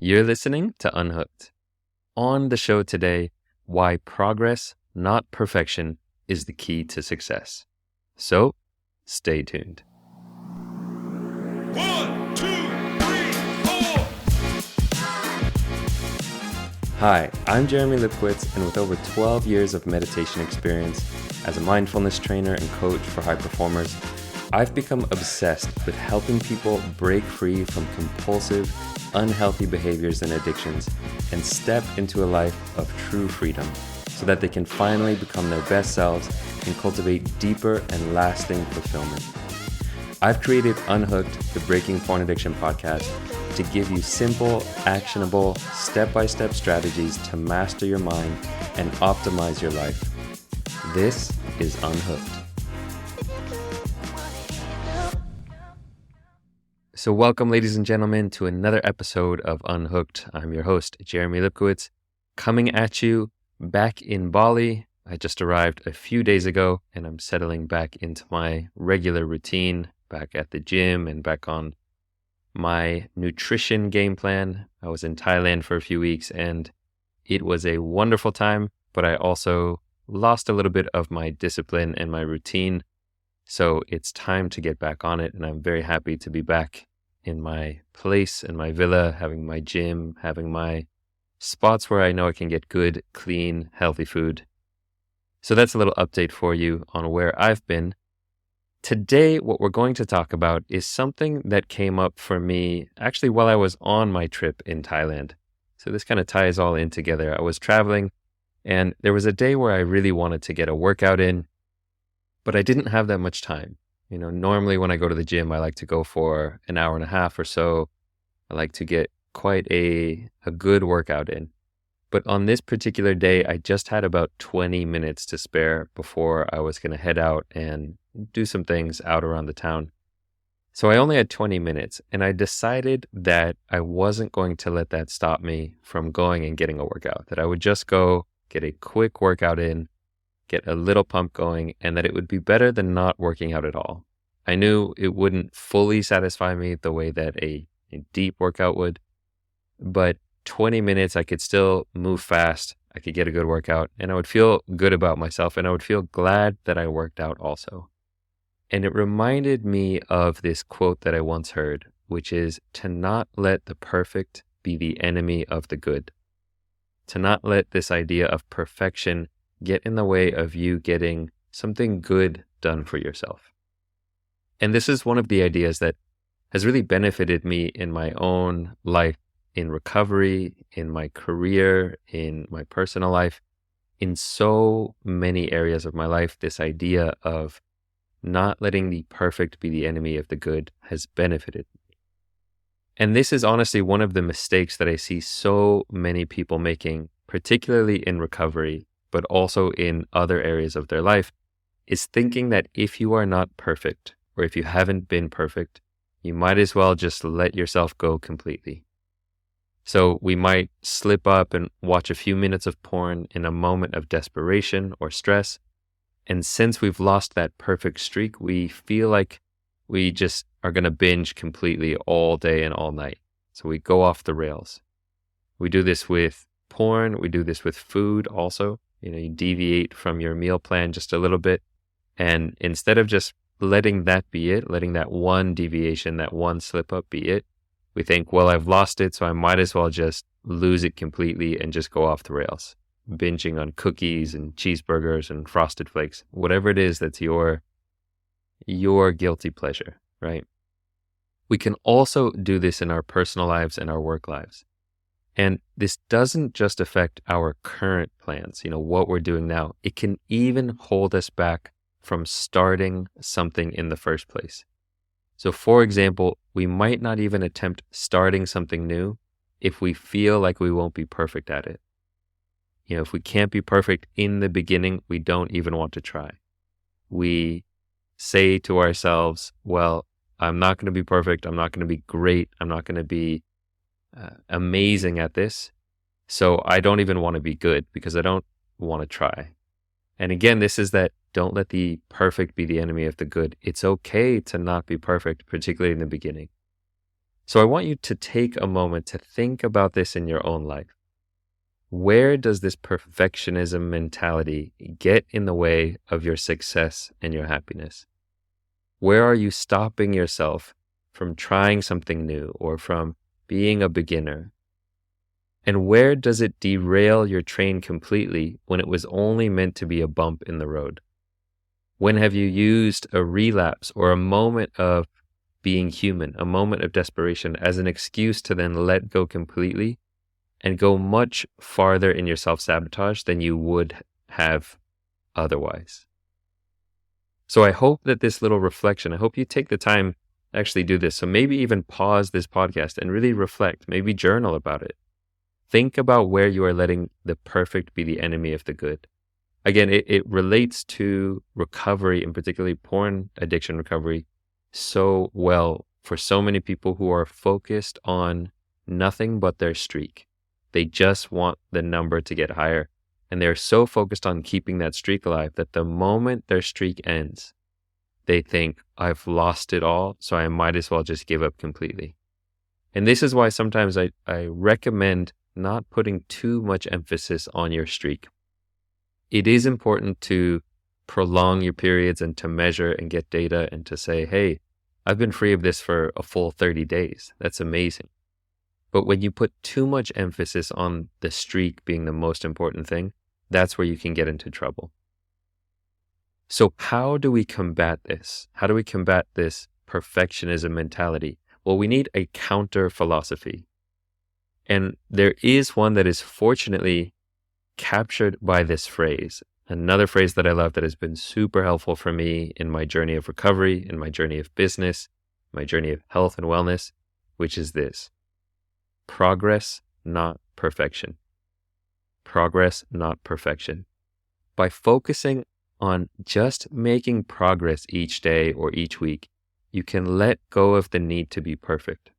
You're listening to Unhooked. On the show today, why progress, not perfection, is the key to success. So, stay tuned. 1, 2, 3, 4. Hi, I'm Jeremy LIPKOWTZ, and with over 12 years of meditation experience as a mindfulness trainer and coach for high performers, I've become obsessed with helping people break free from compulsive, unhealthy behaviors and addictions and step into a life of true freedom so that they can finally become their best selves and cultivate deeper and lasting fulfillment. I've created Unhooked, the Breaking Porn Addiction podcast, to give you simple, actionable, step-by-step strategies to master your mind and optimize your life. This is Unhooked. So welcome, ladies and gentlemen, to another episode of Unhooked. I'm your host, Jeremy LIPKOWTZ, coming at you back in Bali. I just arrived a few days ago, and I'm settling back into my regular routine, back at the gym and back on my nutrition game plan. I was in Thailand for a few weeks, and it was a wonderful time, but I also lost a little bit of my discipline and my routine. So it's time to get back on it, and I'm very happy to be back in my place, in my villa, having my gym, having my spots where I know I can get good, clean, healthy food. So that's a little update for you on where I've been. Today, what we're going to talk about is something that came up for me actually while I was on my trip in Thailand. So this kind of ties all in together. I was traveling, and there was a day where I really wanted to get a workout in, but I didn't have that much time. You know, normally when I go to the gym, I like to go for an hour and a half or so. I like to get quite a good workout in. But on this particular day, I just had about 20 minutes to spare before I was going to head out and do some things out around the town. So I only had 20 minutes, and I decided that I wasn't going to let that stop me from going and getting a workout, that I would just go get a quick workout in, get a little pump going, and that it would be better than not working out at all. I knew it wouldn't fully satisfy me the way that a deep workout would, but 20 minutes, I could still move fast, I could get a good workout, and I would feel good about myself, and I would feel glad that I worked out also. And it reminded me of this quote that I once heard, which is to not let the perfect be the enemy of the good. To not let this idea of perfection get in the way of you getting something good done for yourself. And this is one of the ideas that has really benefited me in my own life, in recovery, in my career, in my personal life, in so many areas of my life. This idea of not letting the perfect be the enemy of the good has benefited me. And this is honestly one of the mistakes that I see so many people making, particularly in recovery, but also in other areas of their life, is thinking that if you are not perfect, or if you haven't been perfect, you might as well just let yourself go completely. So we might slip up and watch a few minutes of porn in a moment of desperation or stress. And since we've lost that perfect streak, we feel like we just are going to binge completely all day and all night. So we go off the rails. We do this with porn. We do this with food also. You know, you deviate from your meal plan just a little bit. And instead of just letting that be it, letting that one deviation, that one slip up be it, we think, well, I've lost it, so I might as well just lose it completely and just go off the rails, binging on cookies and cheeseburgers and Frosted Flakes, whatever it is that's your guilty pleasure, right? We can also do this in our personal lives and our work lives. And this doesn't just affect our current plans, what we're doing now. It can even hold us back from starting something in the first place. So for example, we might not even attempt starting something new if we feel like we won't be perfect at it. If we can't be perfect in the beginning, we don't even want to try. We say to ourselves, well, I'm not going to be perfect. I'm not going to be great. I'm not going to be amazing at this. So I don't even want to be good because I don't want to try. And again, this is that don't let the perfect be the enemy of the good. It's okay to not be perfect, particularly in the beginning. So I want you to take a moment to think about this in your own life. Where does this perfectionism mentality get in the way of your success and your happiness? Where are you stopping yourself from trying something new or from being a beginner? And where does it derail your train completely when it was only meant to be a bump in the road? When have you used a relapse or a moment of being human, a moment of desperation as an excuse to then let go completely and go much farther in your self-sabotage than you would have otherwise? So I hope that this little reflection, I hope you take the time to actually do this. So maybe even pause this podcast and really reflect, maybe journal about it. Think about where you are letting the perfect be the enemy of the good. Again, it relates to recovery, and particularly porn addiction recovery, so well for so many people who are focused on nothing but their streak. They just want the number to get higher. And they're so focused on keeping that streak alive that the moment their streak ends, they think, I've lost it all, so I might as well just give up completely. And this is why sometimes I recommend not putting too much emphasis on your streak. It is important to prolong your periods and to measure and get data and to say, hey, I've been free of this for a full 30 days. That's amazing. But when you put too much emphasis on the streak being the most important thing, that's where you can get into trouble. So how do we combat this? How do we combat this perfectionism mentality? Well, we need a counter philosophy. And there is one that is fortunately captured by this phrase. Another phrase that I love that has been super helpful for me in my journey of recovery, in my journey of business, my journey of health and wellness, which is this: progress, not perfection. Progress, not perfection. By focusing on just making progress each day or each week, you can let go of the need to be perfect.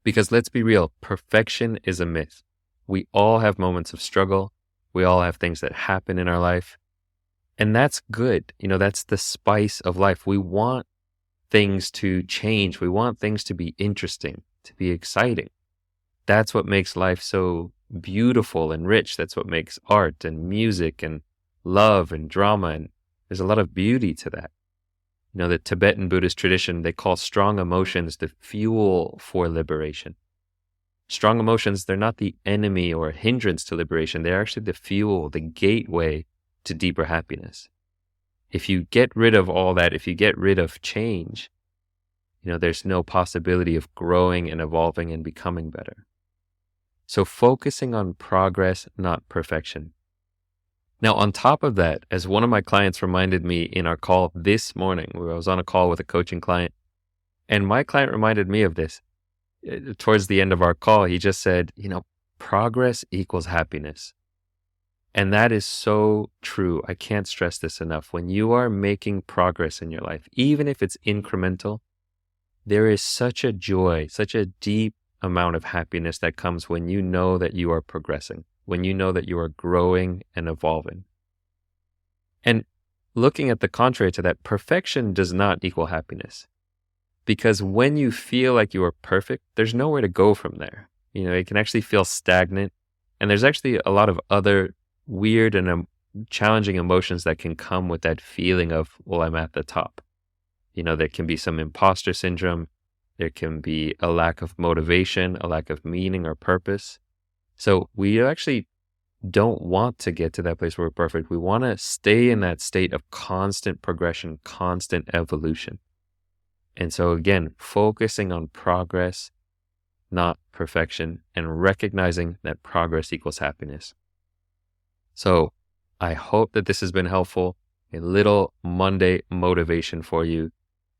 Because let's be real, perfection is a myth. We all have moments of struggle. We all have things that happen in our life. And that's good. That's the spice of life. We want things to change. We want things to be interesting, to be exciting. That's what makes life so beautiful and rich. That's what makes art and music and love and drama. And there's a lot of beauty to that. The Tibetan Buddhist tradition, they call strong emotions the fuel for liberation. Strong emotions, they're not the enemy or a hindrance to liberation. They're actually the fuel, the gateway to deeper happiness. If you get rid of all that, if you get rid of change, there's no possibility of growing and evolving and becoming better. So focusing on progress, not perfection. Now, on top of that, as one of my clients reminded me in our call this morning, where I was on a call with a coaching client, and my client reminded me of this. Towards the end of our call, he just said, progress equals happiness. And that is so true. I can't stress this enough. When you are making progress in your life, even if it's incremental, there is such a joy, such a deep amount of happiness that comes when you know that you are progressing, when you know that you are growing and evolving. And looking at the contrary to that, perfection does not equal happiness. Because when you feel like you are perfect, there's nowhere to go from there. It can actually feel stagnant. And there's actually a lot of other weird and challenging emotions that can come with that feeling of, well, I'm at the top. There can be some imposter syndrome. There can be a lack of motivation, a lack of meaning or purpose. So we actually don't want to get to that place where we're perfect. We want to stay in that state of constant progression, constant evolution. And so again, focusing on progress, not perfection, and recognizing that progress equals happiness. So I hope that this has been helpful, a little Monday motivation for you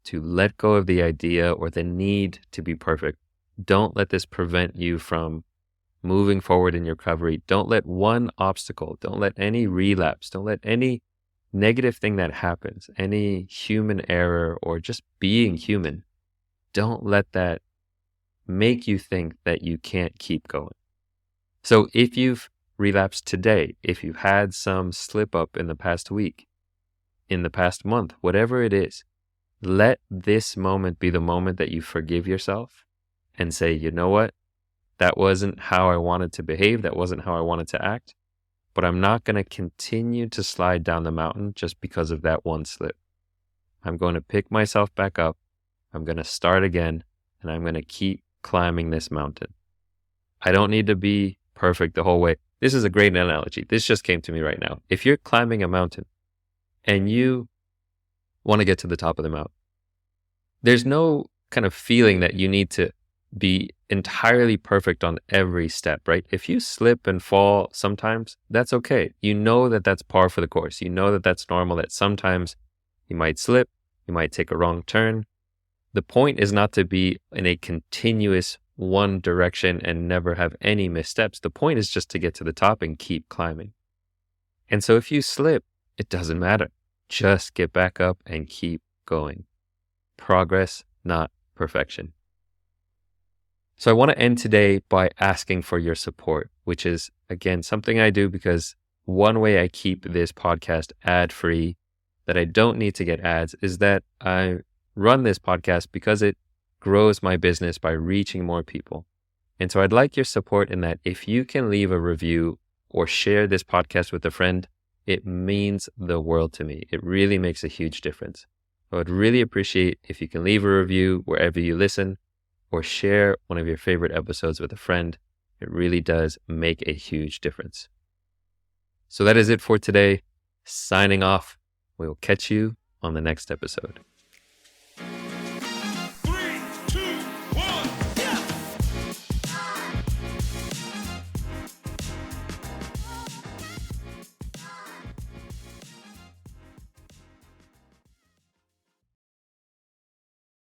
to let go of the idea or the need to be perfect. Don't let this prevent you from moving forward in your recovery. Don't let one obstacle, don't let any relapse, don't let any negative thing that happens, any human error or just being human, don't let that make you think that you can't keep going. So if you've relapsed today, if you've had some slip up in the past week, in the past month, whatever it is, let this moment be the moment that you forgive yourself and say, you know what? That wasn't how I wanted to behave. That wasn't how I wanted to act. But I'm not going to continue to slide down the mountain just because of that one slip. I'm going to pick myself back up. I'm going to start again, and I'm going to keep climbing this mountain. I don't need to be perfect the whole way. This is a great analogy. This just came to me right now. If you're climbing a mountain and you want to get to the top of the mountain, there's no kind of feeling that you need to be entirely perfect on every step, right? If you slip and fall sometimes, that's okay. You know that that's par for the course. You know that that's normal, that sometimes you might slip, you might take a wrong turn. The point is not to be in a continuous one direction and never have any missteps. The point is just to get to the top and keep climbing. And so if you slip, it doesn't matter. Just get back up and keep going. Progress, not perfection. So I want to end today by asking for your support, which is, again, something I do because one way I keep this podcast ad-free, that I don't need to get ads, is that I run this podcast because it grows my business by reaching more people. And so I'd like your support in that if you can leave a review or share this podcast with a friend, it means the world to me. It really makes a huge difference. I would really appreciate if you can leave a review wherever you listen or share one of your favorite episodes with a friend. It really does make a huge difference. So that is it for today. Signing off. We will catch you on the next episode.